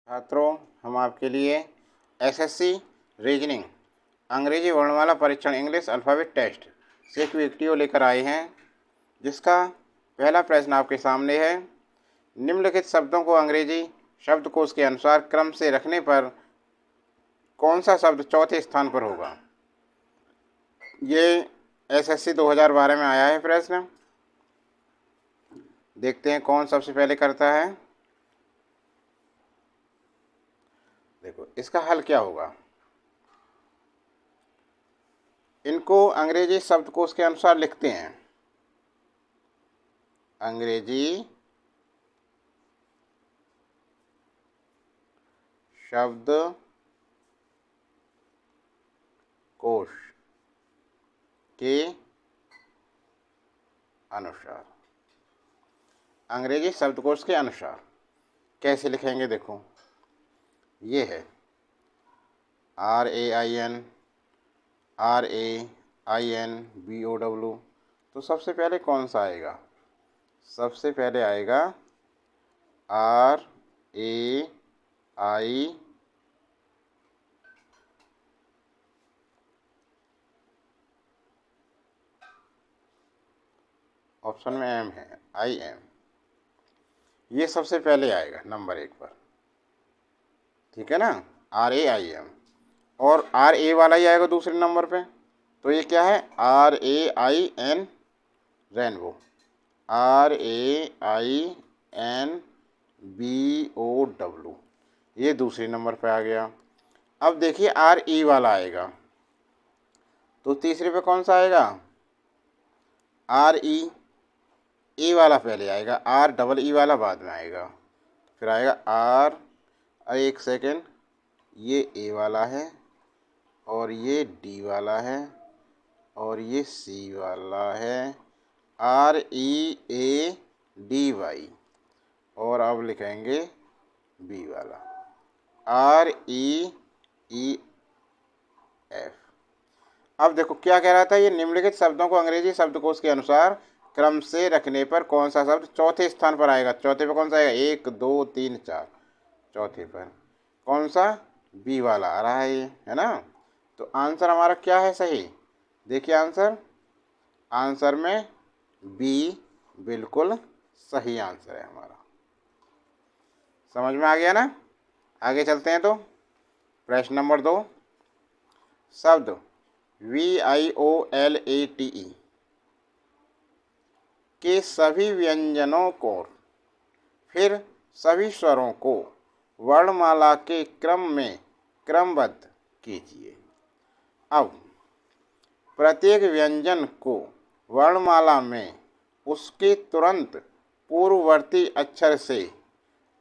छात्रों, हम आपके लिए एसएससी रीजनिंग अंग्रेजी वर्णमाला परीक्षण इंग्लिश अल्फ़ाबेट टेस्ट से एक वीडियो लेकर आए हैं, जिसका पहला प्रश्न आपके सामने है। निम्नलिखित शब्दों को अंग्रेजी शब्दकोश के अनुसार क्रम से रखने पर कौन सा शब्द चौथे स्थान पर होगा। ये एसएससी 2012 में आया है प्रश्न। देखते हैं कौन सबसे पहले करता है। देखो, इसका हल क्या होगा। इनको अंग्रेजी शब्दकोश के अनुसार लिखते हैं। अंग्रेजी शब्दकोश के अनुसार, अंग्रेजी शब्दकोश के अनुसार कैसे लिखेंगे। देखो, ये है RAIN तो सबसे पहले कौन सा आएगा। सबसे पहले आएगा RAI, ऑप्शन में M है, IM। ये सबसे पहले आएगा नंबर 1 पर, ठीक है ना, RAIM। और RA वाला ही आएगा दूसरे नंबर पे, तो ये क्या है, RAIN रेनबो, RAINBOW, ये दूसरे नंबर पे आ गया। अब देखिए RE वाला आएगा, तो तीसरे पे कौन सा आएगा, RE। ए वाला पहले आएगा, REE वाला बाद में आएगा, फिर आएगा R। एक सेकेंड, ये ए वाला है और ये डी वाला है और ये सी वाला है, READY। और अब लिखेंगे बी वाला, REEF। अब देखो क्या कह रहा था, ये निम्नलिखित शब्दों को अंग्रेजी शब्दकोश के अनुसार क्रम से रखने पर कौन सा शब्द चौथे स्थान पर आएगा। चौथे पे कौन सा आएगा, 1 2 3 4, चौथे पर कौन सा, बी वाला आ रहा है, ये है ना। तो आंसर हमारा क्या है सही। देखिए आंसर में बी बिल्कुल सही आंसर है हमारा। समझ में आ गया ना। आगे चलते हैं। तो प्रश्न नंबर 2, शब्द VIOLATE के सभी व्यंजनों को फिर सभी स्वरों को वर्णमाला के क्रम में क्रमबद्ध कीजिए। अब प्रत्येक व्यंजन को वर्णमाला में उसके तुरंत पूर्ववर्ती अक्षर से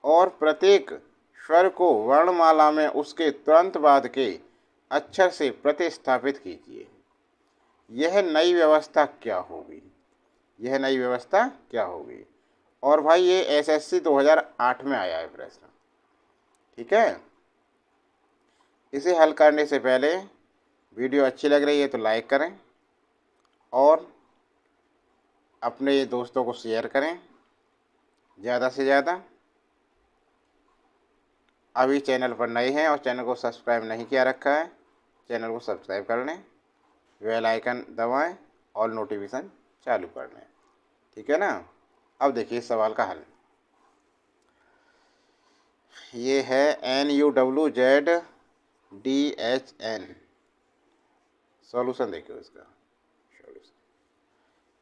और प्रत्येक स्वर को वर्णमाला में उसके तुरंत बाद के अक्षर से प्रतिस्थापित कीजिए। यह नई व्यवस्था क्या होगी। यह नई व्यवस्था क्या होगी। और भाई ये एसएससी 2008 में आया है प्रश्न, ठीक है। इसे हल करने से पहले वीडियो अच्छी लग रही है तो लाइक करें और अपने दोस्तों को शेयर करें ज़्यादा से ज़्यादा। अभी चैनल पर नए हैं और चैनल को सब्सक्राइब नहीं किया रखा है, चैनल को सब्सक्राइब कर लें, बेल आइकन दबाएं और नोटिफिकेशन चालू कर लें, ठीक है ना। अब देखिए सवाल का हल। ये है NUWZDHN। सॉल्यूशन देखिए इसका। सॉल्यूशन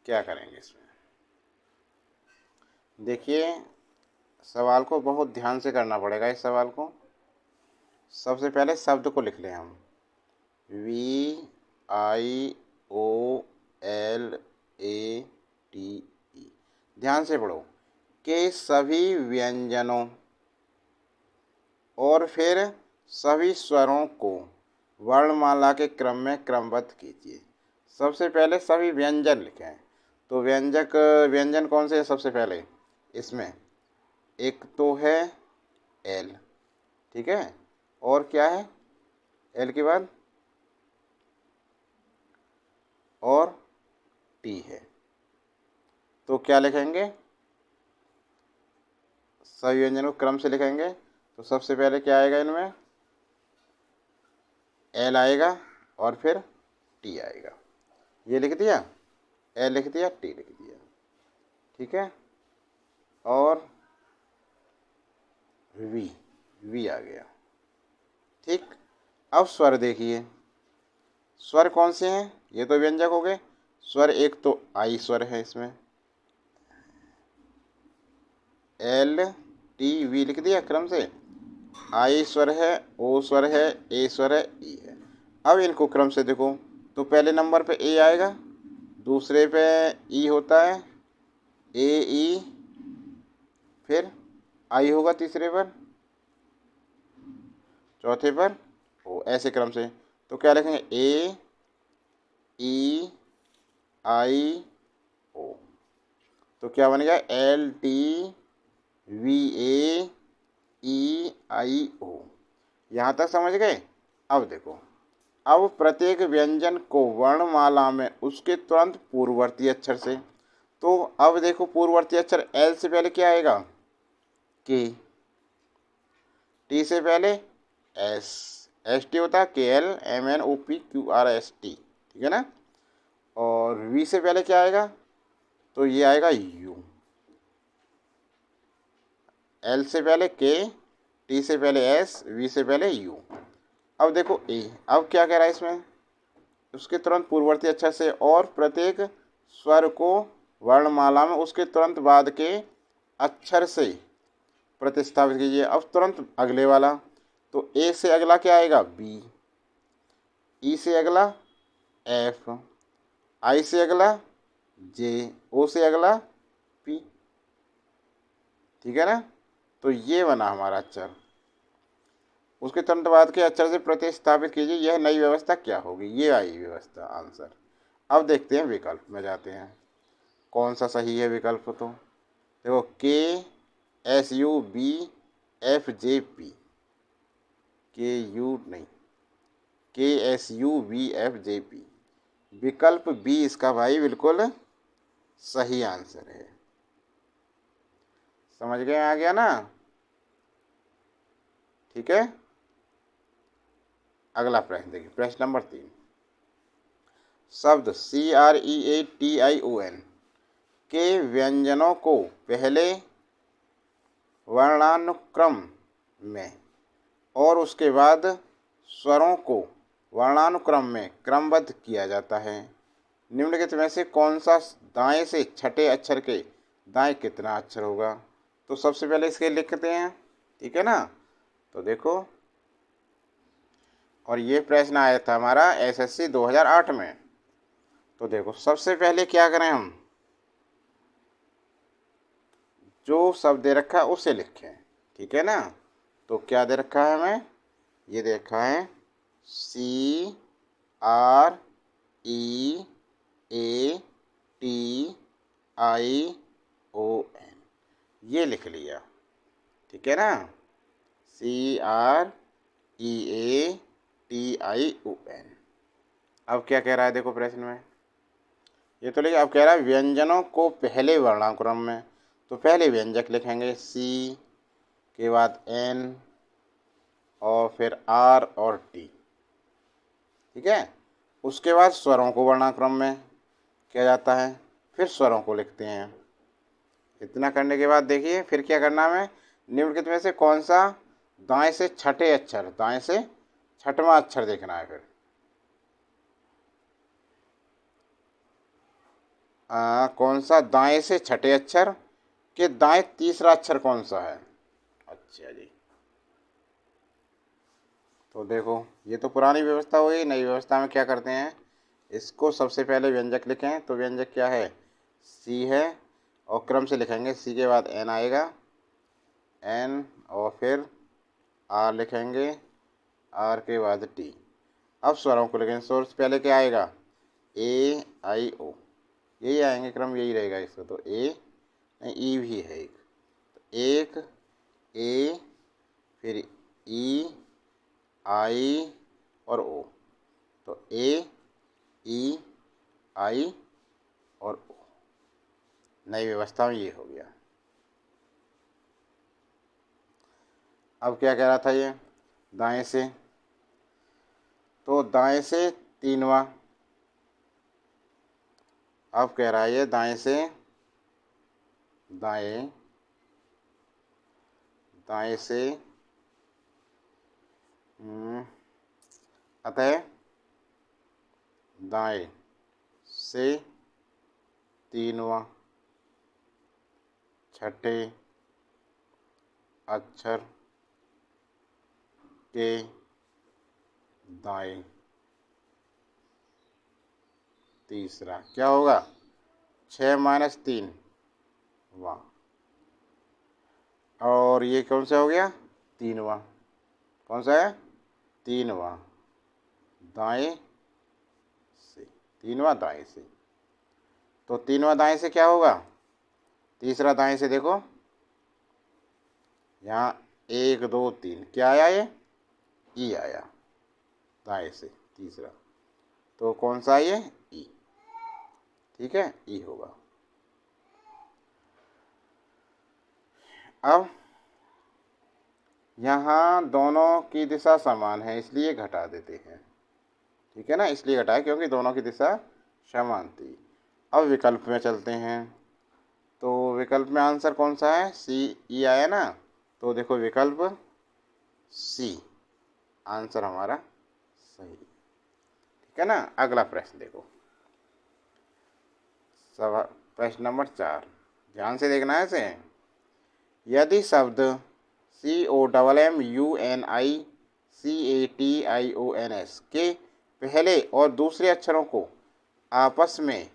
क्या करेंगे इसमें। देखिए सवाल को बहुत ध्यान से करना पड़ेगा। इस सवाल को सबसे पहले शब्द को लिख लें हम, VIOLATE। ध्यान से पढ़ो, के सभी व्यंजनों और फिर सभी स्वरों को वर्णमाला के क्रम में क्रमबद्ध कीजिए। सबसे पहले सभी व्यंजन लिखें। तो व्यंजन कौन से है सबसे पहले, इसमें एक तो है एल, ठीक है, और क्या है एल के बाद, और टी है। तो क्या लिखेंगे, सभी व्यंजनों को क्रम से लिखेंगे। तो सबसे पहले क्या आएगा इनमें, एल आएगा और फिर टी आएगा। ये लिख दिया, एल लिख दिया, टी लिख दिया, ठीक है। और वी, वी आ गया, ठीक। अब स्वर देखिए, स्वर कौन से हैं, ये तो व्यंजक हो गए। स्वर एक तो आई स्वर है इसमें, एल टी वी लिख दिया क्रम से। आई स्वर है, ओ स्वर है, ए स्वर है, ई है। अब इनको क्रम से देखो, तो पहले नंबर पे ए आएगा, दूसरे पे ई होता है, ए ई, फिर आई होगा तीसरे पर, चौथे पर ओ, ऐसे क्रम से। तो क्या लिखेंगे, ए ई आई ओ। तो क्या बन गया, एल टी वी ए ई आई ओ। यहाँ तक समझ गए। अब देखो, अब प्रत्येक व्यंजन को वर्णमाला में उसके तुरंत पूर्ववर्ती अक्षर से, तो अब देखो पूर्ववर्ती अक्षर एल से पहले क्या आएगा, के, टी से पहले एस, एस टी होता है K L M N O P Q R S T, ठीक है ना। और वी से पहले क्या आएगा, तो ये आएगा यू, एल से पहले के, टी से पहले एस, वी से पहले यू। अब देखो ए, अब क्या कह रहा है इसमें, उसके तुरंत पूर्ववर्ती अक्षर से और प्रत्येक स्वर को वर्णमाला में उसके तुरंत बाद के अक्षर से प्रतिस्थापित कीजिए। अब तुरंत अगले वाला, तो ए से अगला क्या आएगा, बी, ई से अगला एफ, आई से अगला जे, ओ से अगला पी, ठीक है ना। तो ये बना हमारा अक्षर, उसके तुरंत बाद के अक्षर से प्रतिस्थापित कीजिए, यह नई व्यवस्था क्या होगी, ये आई व्यवस्था आंसर। अब देखते हैं विकल्प में जाते हैं, कौन सा सही है विकल्प। तो देखो, K S U B F J P, K U नहीं, K S U B F J P, विकल्प बी इसका भाई बिल्कुल सही आंसर है। समझ गए, आ गया ना, ठीक है। अगला प्रश्न देखिए, प्रश्न नंबर 3, शब्द CREATION के व्यंजनों को पहले वर्णानुक्रम में और उसके बाद स्वरों को वर्णानुक्रम में क्रमबद्ध किया जाता है। निम्नलिखित में से कौन सा दाएं से छठे अक्षर के दाएं कितना अक्षर होगा। तो सबसे पहले इसके लिखते हैं, ठीक है ना। तो देखो, और ये प्रश्न आया था हमारा SSC 2008 में। तो देखो, सबसे पहले क्या करें हम, जो शब्द दे रखा है उसे लिखें, ठीक है ना। तो क्या दे रखा है हमें, ये दे रखा है CREATION, ये लिख लिया, ठीक है ना, CREATION। अब क्या कह रहा है, देखो प्रश्न में ये तो लिखा, अब कह रहा है व्यंजनों को पहले वर्णानुक्रम में। तो पहले व्यंजक लिखेंगे, सी के बाद एन और फिर आर और टी, ठीक है। उसके बाद स्वरों को वर्णानुक्रम में किया जाता है, फिर स्वरों को लिखते हैं। इतना करने के बाद देखिए फिर क्या करना है, निम्नलिखित में से कौन सा दाएं से छठे अक्षर, दाएं से छठवां अक्षर देखना है। फिर कौन सा दाएं से छठे अक्षर के दाएं तीसरा अक्षर कौन सा है। अच्छा जी, तो देखो ये तो पुरानी व्यवस्था हुई। नई व्यवस्था में क्या करते हैं, इसको सबसे पहले व्यंजक लिखें। तो व्यंजक क्या है, सी है, और क्रम से लिखेंगे, सी के बाद एन आएगा, एन और फिर आर लिखेंगे, आर के बाद टी। अब स्वरों को लिखेंगे, स्वर से पहले क्या आएगा, ए आई ओ, यही आएंगे, क्रम यही रहेगा इसका। तो ए ई भी है एक, तो एक ए, फिर ई आई और ओ, तो ए ई आई और ओ, नई व्यवस्था में ये हो गया। अब क्या कह रहा था ये, दाएं से, तो दाएं से तीनवा। अब कह रहा है ये दाएं से, दाएं, दाएं से, अतः दाएं से तीनवा छठे अक्षर के दाएं तीसरा क्या होगा, 6 - 3 वाह। और ये कौन सा हो गया, तीनवा, कौन सा है, तीनवा दाएं से, तीनवा दाएं से। तो तीनवा दाएं से क्या होगा, तीसरा दाएं से देखो, यहाँ 1 2 3 क्या आया, ये ई आया दाएं से तीसरा, तो कौन सा ये, ई, ठीक है, ई होगा। अब यहाँ दोनों की दिशा समान है इसलिए घटा देते हैं, ठीक है ना, इसलिए घटाए क्योंकि दोनों की दिशा समान थी। अब विकल्प में चलते हैं, तो विकल्प में आंसर कौन सा है, सी, ई आया ना, तो देखो विकल्प सी आंसर हमारा सही, ठीक है ना। अगला प्रश्न देखो, प्रश्न नंबर 4, ध्यान से देखना है इसे। यदि शब्द COMMUNICATIONS के पहले और दूसरे अक्षरों को आपस में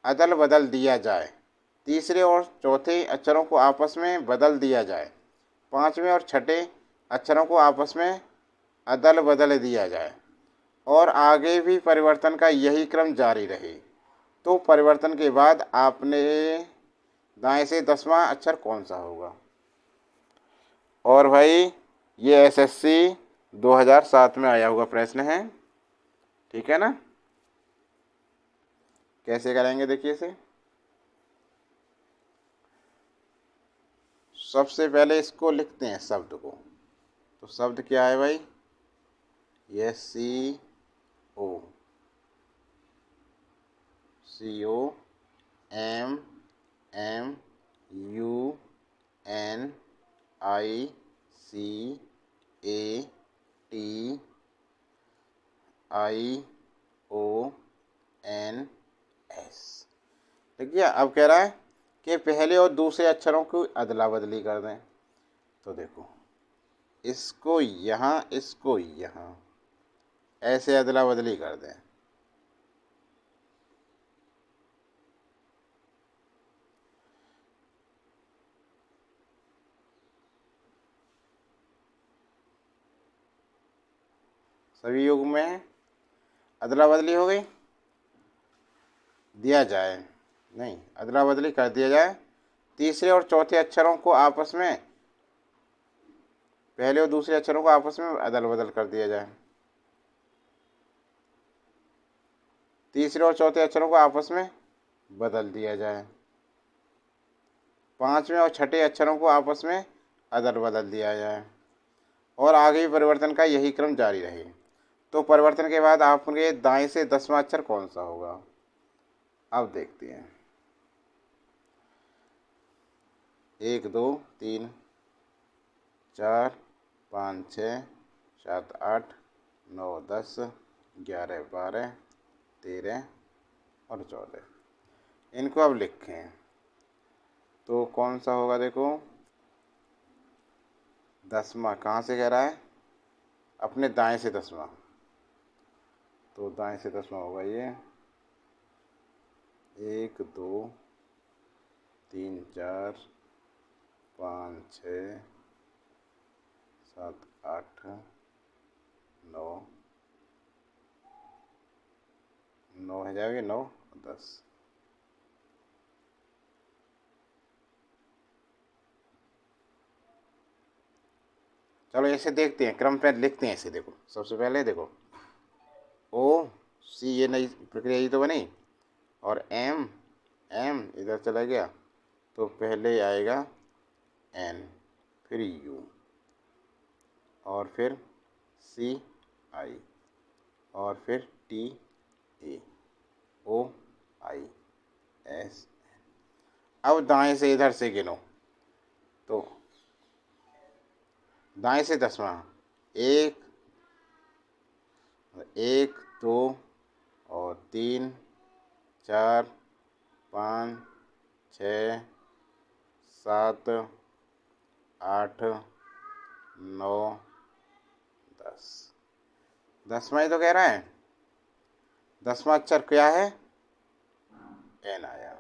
अदल बदल दिया जाए, तीसरे और चौथे अक्षरों को आपस में बदल दिया जाए, पांचवें और छठे अक्षरों को आपस में अदल बदल दिया जाए और आगे भी परिवर्तन का यही क्रम जारी रहे, तो परिवर्तन के बाद आपने दाएं से 10वां अक्षर कौन सा होगा। और भाई ये SSC 2007 में आया हुआ प्रश्न है, ठीक है ना। कैसे करेंगे देखिए इसे, सबसे पहले इसको लिखते हैं शब्द को, तो शब्द क्या है भाई, ये COMMUNICATIONS, ठीक है। अब कह रहा है कि पहले और दूसरे अक्षरों की अदला बदली कर दें, तो देखो इसको यहाँ, इसको यहाँ, ऐसे अदला बदली कर दें। सभी युग में अदला बदली हो गई, दिया जाए, नहीं अदला बदली कर दिया जाए, तीसरे और चौथे अक्षरों को आपस में, पहले और दूसरे अक्षरों को आपस में अदल बदल कर दिया जाए, तीसरे और चौथे अक्षरों को आपस में बदल दिया जाए, पांचवें और छठे अक्षरों को आपस में अदल बदल दिया जाए और आगे भी परिवर्तन का यही क्रम जारी रहे, तो परिवर्तन के बाद आपके दाएं से 10वां अक्षर कौन सा होगा। अब देखते हैं, 1 2 3 4 5 6 7 8 9 10 11 12 13 और 14, इनको अब लिखें, तो कौन सा होगा देखो, 10वां कहाँ से कह रहा है, अपने दाएं से 10वां, तो दाएं से 10वां होगा ये 1 2 3 4 5 6 7 8 9 9 हो जाएगी, 9 10, चलो ऐसे देखते हैं, क्रम पे लिखते हैं इसे। देखो सबसे पहले देखो O C, ये नई प्रक्रिया ही तो बनी, और M इधर चला गया, तो पहले आएगा N फिर U, और फिर सी आई और फिर T A O I S. अब दाएं से इधर से गिनो तो दाएं से 10वां, एक, एक, दो और 3, 4, 5, 6, 7, 8, 9, 10। 10वां ही तो कह रहा है। 10वां अक्षर क्या है? एन आया।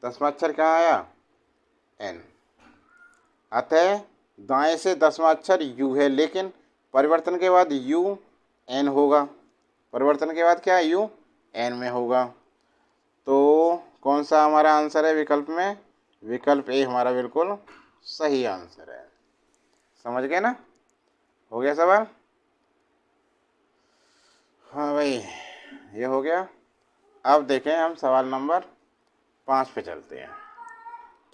10वां अक्षर क्या आया? एन। अतः दाएं से 10वां अक्षर यू है, लेकिन परिवर्तन के बाद यू एन होगा। परिवर्तन के बाद क्या है? यू एन में होगा। तो कौन सा हमारा आंसर है विकल्प में? विकल्प ए हमारा बिल्कुल सही आंसर है। समझ गए ना? हो गया सवाल? हाँ भाई, ये हो गया। अब देखें हम सवाल नंबर 5 पे चलते हैं।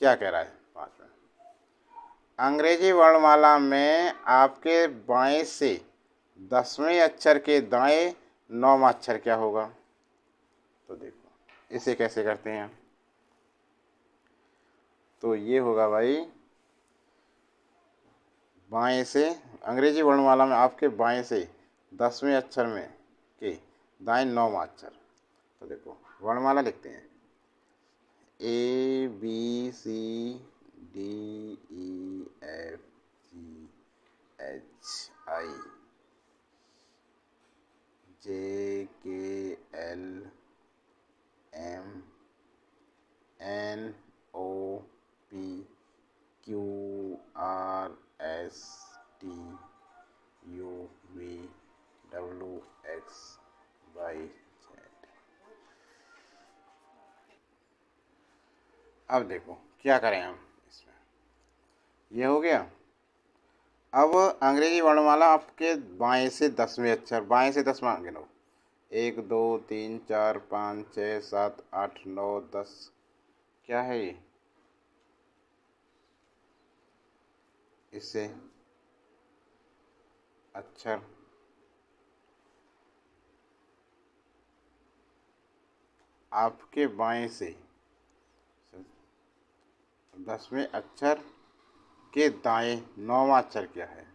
क्या कह रहा है 5 में? अंग्रेजी वर्णमाला में आपके बाएं से 10वें अक्षर के दाएं 9वां अक्षर क्या होगा? तो देखो इसे कैसे करते हैं। तो ये होगा भाई, बाएं से अंग्रेजी वर्णमाला में आपके बाएं से 10वें अक्षर में के दाएं 9वां अक्षर। तो देखो वर्णमाला लिखते हैं, A B C D E F G H I J K L M N O P Q R S T U V W X Y Z. अब देखो क्या करें हम इसमें। ये हो गया। अब अंग्रेजी वर्णमाला आपके बाएं से 10वें अक्षर, बाएं से 10वां गिनो, 1 2 3 4 5 6 7 8 9 10। क्या है ये? इससे अक्षर आपके बाएं से 10वें अक्षर के दाएं 9वां अक्षर क्या है?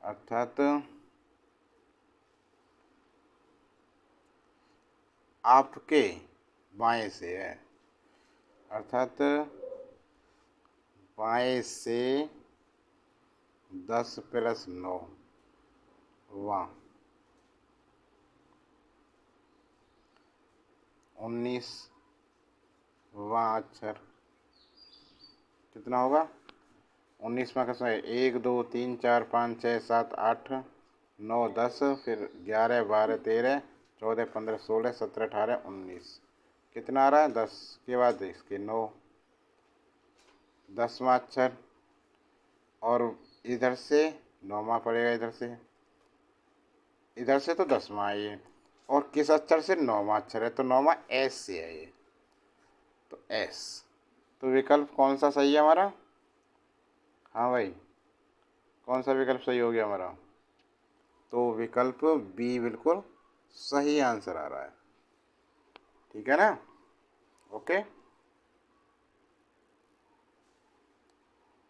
अर्थात आपके बाएं से है, अर्थात बाएं से 10 + 9 वां 19वां अक्षर कितना होगा? 19वां का 1 2 3 4 5 6 7 8 9 10, फिर 11 12 13 14 15 16 17 18 19। कितना आ रहा है? 10 के बाद इसके 9, 10वां अक्षर, और इधर से 9वां पड़ेगा, इधर से तो 10वां है ये, और किस अक्षर से? 9वां अक्षर है, तो 9वां एस से है ये, तो एस। तो विकल्प कौन सा सही है हमारा? हाँ भाई, कौन सा विकल्प सही हो गया हमारा? तो विकल्प बी बिल्कुल सही आंसर आ रहा है। ठीक है ना? ओके।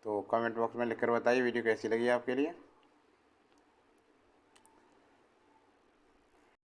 तो कमेंट बॉक्स में लिखकर बताइए वीडियो कैसी लगी आपके लिए।